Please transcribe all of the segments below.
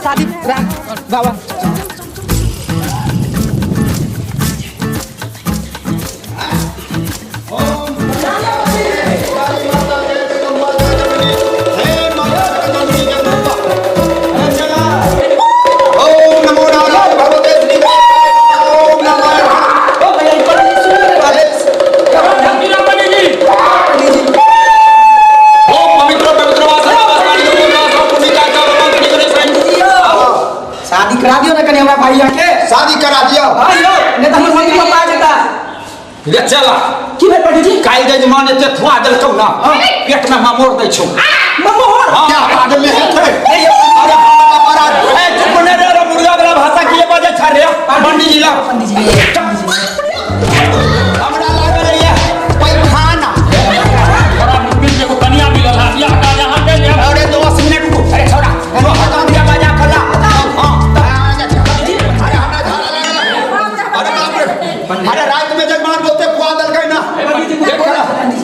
शादी बाबा शादी करा दिया नहीं तो हम मंदिर में पा जाता ले चला की भाई पंडित जी काई दे माने ते थवा दल कौ ना पेट में मामोर दै छौ मामोर क्या बाद में है थे अरे हमारा ए चुप ने रे मुर्गा वाला भाषा किए बाजे छा रे पंडित जी ला हमरा लागल ये पैखाना बड़ा मुश्किल से को कनिया मिलल हा या का यहां के अरे 10 मिनट रुको अरे छोड़ा वो हटा दिया बाजा खला अरे रात में जगमान बोलते खुआ दल गए ना देखो ना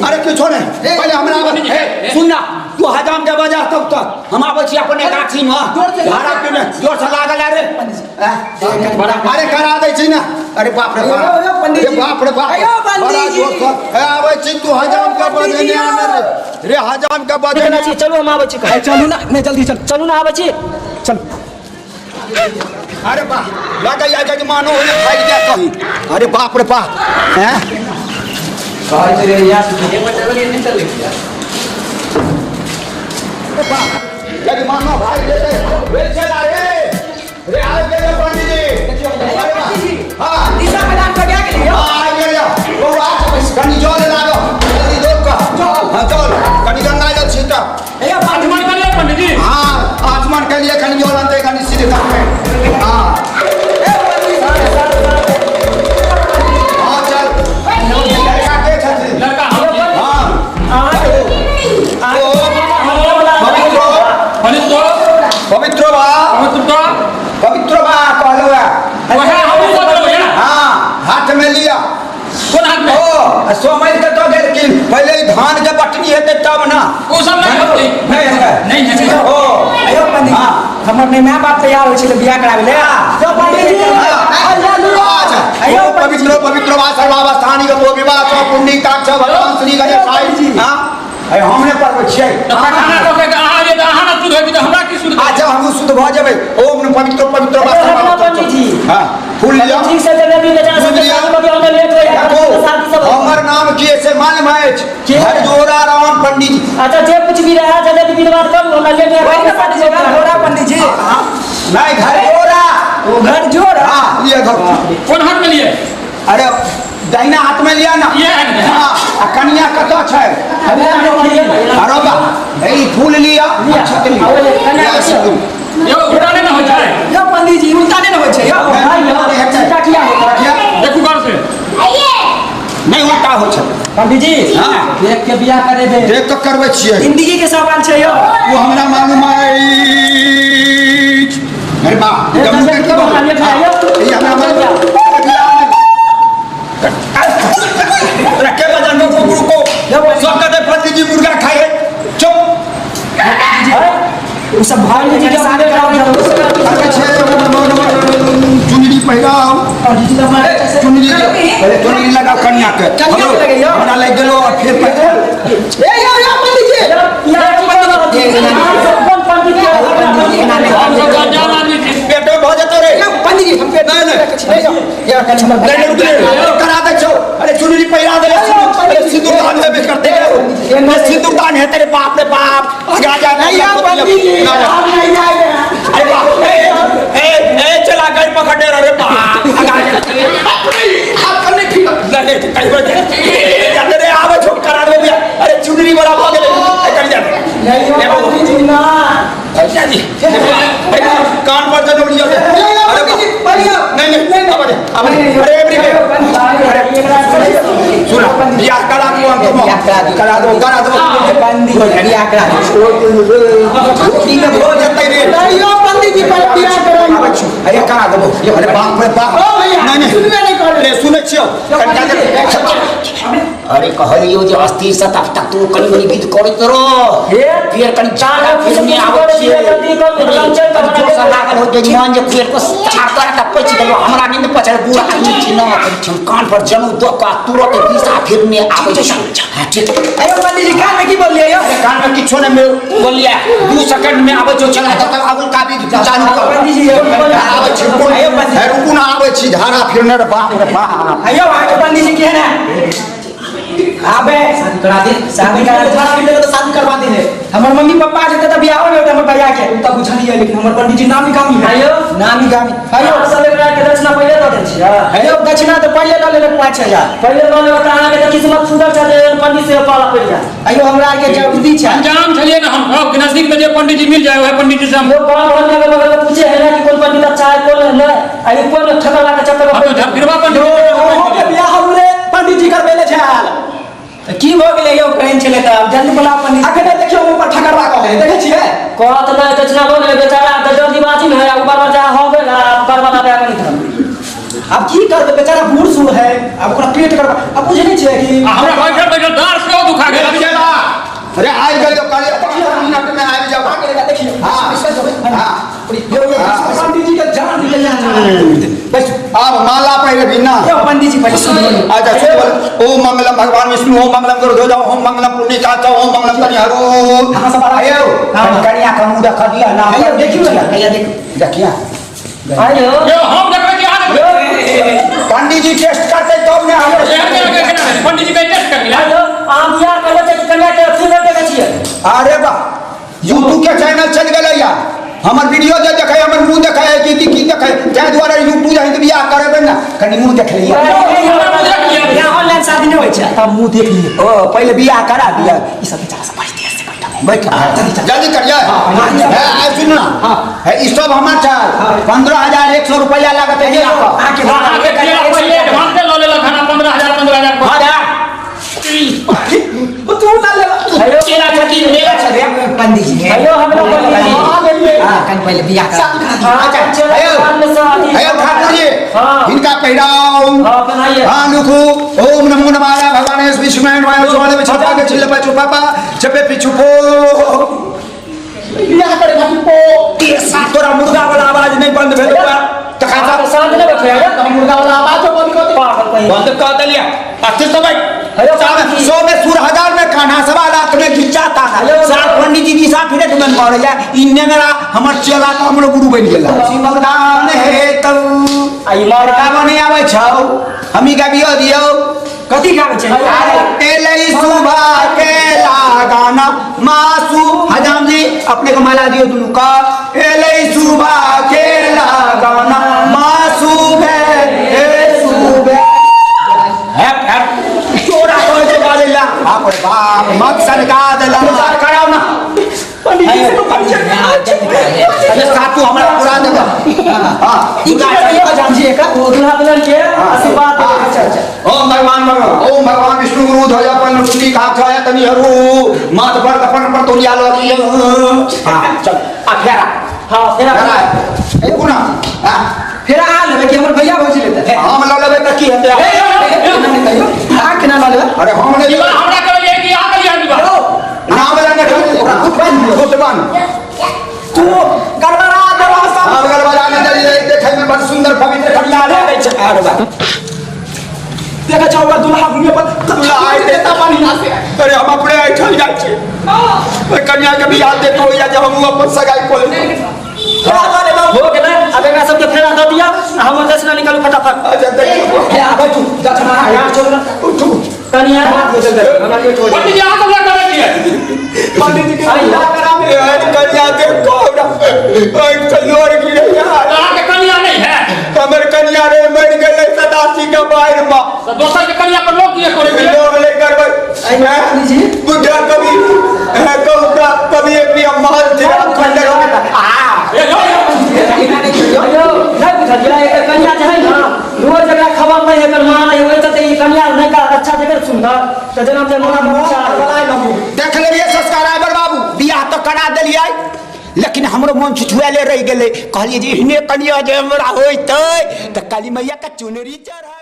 अरे क्यों छोड़े पहले हमरा सुन ना तू हजाम के बजा तब तक हम आबै छी अपने गाछी में धारा पे में जोर से लागल रे अरे करा दे छी ना अरे बाप रे बाप रे बाप रे बाप बड़ा जोर से आबै छी तू हजाम के बजे ने आने रे हजाम के बजे ना चलो हम आबै छी चलू ना मैं जल्दी चलू ना आबै छी चल अरे बाप लगा या जजमानो होने भाई क्या कहीं अरे बाप रे बाप हैं कह रे यार ये बच्चा नहीं चल गया जजमानो भाई लेते वे चला रे आ गए पंडित जी अरे जी हां दिशा मैदान पर क्या के लिए आ गए वो आज कनी जोर लागो जल्दी दौड़ का हां चल कनी गंगा जल छीटा ए आसमान के लिए पंडित जी हां आसमान के लिए कनी जोर अंते कनी सीधे काम में हां पवित्र बा कहलो है वह हम बोल रहे हैं हां हाथ में लिया कौन हाथ में ओ सोमल के तो गेल कि पहले धान के बटनी हेते तब ना वो सब नहीं है ओ आयो पंडित हां हमर ने मां बाप तैयार होय छै बियाह करावे ले जो पंडित जी अच्छा आयो पवित्र पवित्र बा सर्वावस्थानी के वो विवाह सब पुण्य काक्ष भगवान श्री गणेश साईं जी हां अरे हमने परव छियै खाना तो के अहाँ ये अहाँ न शुद्ध होबी त हमरा की शुद्ध अच्छा हम शुद्ध भ जेबै ओम पवित्र पवित्र बा पंडित जी हां फूल लिया ठीक से जलेबी बेचा सकते हैं कभी हम लेट हो हमर नाम की से मालूम है हरजोरा राम पंडित जी अच्छा जे कुछ भी रहा जलेबी विवाद कर लो ना लेके घोड़ा पंडित जी नहीं घरजोरा वो घर जोड़ा हां ये घर कौन हाथ में लिए अरे दाहिना हाथ में लिया ना ये हां आ कन्या कतो छै अरे बा ए फूल लिया अच्छा के लिया यो उल्टाने ना हो जाए यो पंडित जी उल्टाने ना हो जाए यो उल्टा किया होता है देखो घर से नहीं उल्टा हो छै पंडित जी हां देख के बियाह करे दे देख के करबै छियै जिंदगी के सवाल छै यो वो हमरा मालूम है अरे बा जम्मू के की बात ये हमरा मालूम रखे बजन में गुरु को सब कहते पंडित जी मुर्गा खाए चुप वो सब भाई जी के साथ चुनरी पहिराओ चुनरी पहले चुनरी लगा कन्या के हमरा लग गेलो और फिर ए या पंडित जी पेटो भ जतो रे पंडित जी हम पेट नहीं या करा दे छो अरे चुनरी पहिरा दे अरे सिंदूर दान में करते ये सिंदूर दान है तेरे बाप रे बाप आगा जा नहीं या पंडित जी नहीं जाए अरे बाप ए चला गई पकड़े रे बाप आगा हाथ करने की नहीं कहीं पर जाते रे आवे छोड़ करा दे भैया अरे चुनरी वाला भाग ले कर जा नहीं पंडित जी ना अच्छा जी कान पर जब उड़ जाते अरे नहीं अब अरे एवरी सुना बियाह करा दो बियाह करा दो पंडित बियाह करा दो करा देबो ये अरे बाप रे बाप नहीं सुनबे नहीं कर रे सुनै छियो अरे कहलियो जे अस्थिर से तब तक तू कनी कनी गीत करैत रह फिर कनी चाला फिर में आबै छियै जोर से लागल हो जे मन जे फिर को चार तोरा त पछ गेलो हमरा नींद पछड़ बुआ आदमी छी न कनी कान पर जनू दो का तुरंत दिशा फिर में आबै छै ठीक अरे पंडित जी कान में की बोलिए यो अरे कान में किछो नहीं बोलिए 2 सेकंड में आबै जो चला तब अबुल का भी चालू कर पंडित जी आबै छी रुकू ना आबै छी धारा फिरने रे बाप रे बाप अयो आके पंडित जी के है ना अबे शादी करा दे शादी करा दे शादी ले तो शादी करवा दे हमर मम्मी पापा जते त बियाह होले हमर भैया के त बुझलिए लेकिन हमर पंडित जी नामी कामी आयो नामी कामी आयो सब एकरा के दक्षिणा पहिले द दे छिया आयो दक्षिणा तो पहिले द ले 5000 पहिले द ले त आगे त किस्मत सुधर जाए पंडित से पाला पड़ जा आयो हमरा के जल्दी छ अंजाम चलिए ना हम गांव के नजदीक में जो पंडित जी मिल जाए वह पंडित जी से हम वो गांव वाले के बगल में पूछे है ना कि कौन पंडित अच्छा है कौन है आयो कौन ठगला के चक्कर में फिरवा पंडित हो के बियाह होले पंडित जी करबेले छाल की हो गेले यो कहीं चले त जल्दी बोला पंडित अखने देखियो ऊपर ठगरवा कहले देखे छिए कहत ना दक्षिणा हो गेले बेचारा त जल्दी बाजी में है ऊपर बचा हो गेला बर्बाद आ गई अब की करबे बेचारा बूढ़ सूढ़ है अब ओकरा पेट करबा अब बुझे नहीं छिए कि हमरा बैठल बैठल दार से दुखा गेल अरे आई गयो काले 5 मिनट में आ जाओ आगे देखियो हां हां यो पंडित जी का जान निकल जाए बस अब माला पहले बिना यो पंडित जी पहले सुन अच्छा सुन ओम मंगलम भगवान विष्णु ओम मंगलम करो दो जाओ ओम मंगलम पुण्यकाचा ओम मंगलम कनि हरो हां सब आयो कनिया का मुंह देखा दिया ना आयो देखियो ना भैया देखिया आयो यो हम देखबै कि हां पंडित जी टेस्ट करते तब ने हम पंडित जी का टेस्ट कर लिया आयो आम बियाह कर लेते कन्या के फिगर देखे छिए अरे बा यूट्यूब के चैनल चल गेलै या हमर वीडियो जे देखे हमर मुंह देखे की देखे ताहि दुआरे यूट्यूब जहिं त बियाह करबे ना कनी मुंह देख लिया यहाँ ऑनलाइन शादी नहीं होय छै तब मुंह देख लिए ओ पहले बियाह करा दिया ई सब बेचारा सब बड़ी देर से बैठा जल्दी करिए है सुनना है स्टॉप हमार चल 15100 रुपया लागत है आके आगे पहले एडवांस ले ले खाना 15000 तू ना ले हेलो केला खटी मेरा छले पंडित जी हेलो हमरा बोलिए हां कन पहले बियाह करा अच्छा हेलो ठाकुर जी इनका पहिराओ हां पहनाइए हां लुखो ओम नमो नमः भगवान विष्णु वायु सोले में छपा के छिले पे छुपापा छपे पिछुपो बियाह करे बाकी पो के साथ तोरा मुर्गा वाला आवाज नहीं बंद भेल तो खाता शांत नहीं बैठे हम मुर्गा वाला आवाज तो बंद कर पागल कहीं बंद कर दिया अच्छे समय सौ में सुर हजार में खाना सवाल तुम्हें खिंचाता ना सात पंडित जी दिशा फिर तुमन पड़ जाए इन्ने मेरा हमर चला तो हमरो गुरु बन गेला भगवान हे तू आई मारका बने आवे छौ हमी का बियो दियो कथी गावे छै एलै सुबह के लगाना मासू हजाम जी अपने को माला दियो दुनु का एलै सुबह के लगाना मासू ए सुबह है चोरा तो गालेला बाप रे बाप मक्सद का दला कराओ ना पंडित जी से अरे सातु हमरा पूरा देगा हां ई का हजाम जी का वो दुल्हा दुल्हन के आशीर्वाद अच्छा ओम भगवान विष्णु गुरु ध्वजा पर लुटी का छाया तनी हरु माथ पर कपन पर तोलिया लगी हां चल आ फेरा हां फेरा ए गुना हां फेरा आ लेबे कि हमर भैया भौजी लेते हम ल लेबे त की हेते हां केना ल लेबे अरे हम ने हमरा कहलिए कि आ कहिया दिबा नाम वाला ने खुदबान तू गड़बड़ा देवा सब हम गड़बड़ा ने देखे में बड़ सुंदर पवित्र कन्या लागे छै अरे बा देखा छौवा दुल्हा घूमे पर दुल्हा आइ देता पानी ना से अरे हम अपने ऐठल जाय छै ओए कन्या के बियाह दे तो या जब हम अपन सगाई को ले हो गेलै अब एकरा सब के फेरा द दिया हम दक्षिणा निकालू फटाफट अच्छा देखो हे आबै तू दक्षिणा यहाँ चल ना उठू कनिया हाथ में चल दे हमरा के छोड़ पंडित जी आ कब लगा रही पंडित जी के बियाह करावे कन्या के कोरा ओए चलोर गिरे यार के कन्या नहीं है हमर कन्या रे मर गेलै सदासी के बाहर में तो दोसर के कन्या पर लोग किए करे लोग ले करबै पंडित जी बुढ़ा कभी कहूँगा कभी एक भी महल थे खंडर अयो नहीं बुझल गेला एक कन्या जे है ना रोज जकरा खबर नहीं है कर मां नहीं होय त ई कन्या नहीं का अच्छा जगह सुंदर त जन्म जे मोना बच्चा देख लेलिए सब्सक्राइबर बाबू बियाह तो करा देलिए लेकिन हमरो मन छुछुआले रह गेले कहलिए जे इहने कनिया जे हमरा होइतै त काली मैया के चुनरी चढ़ा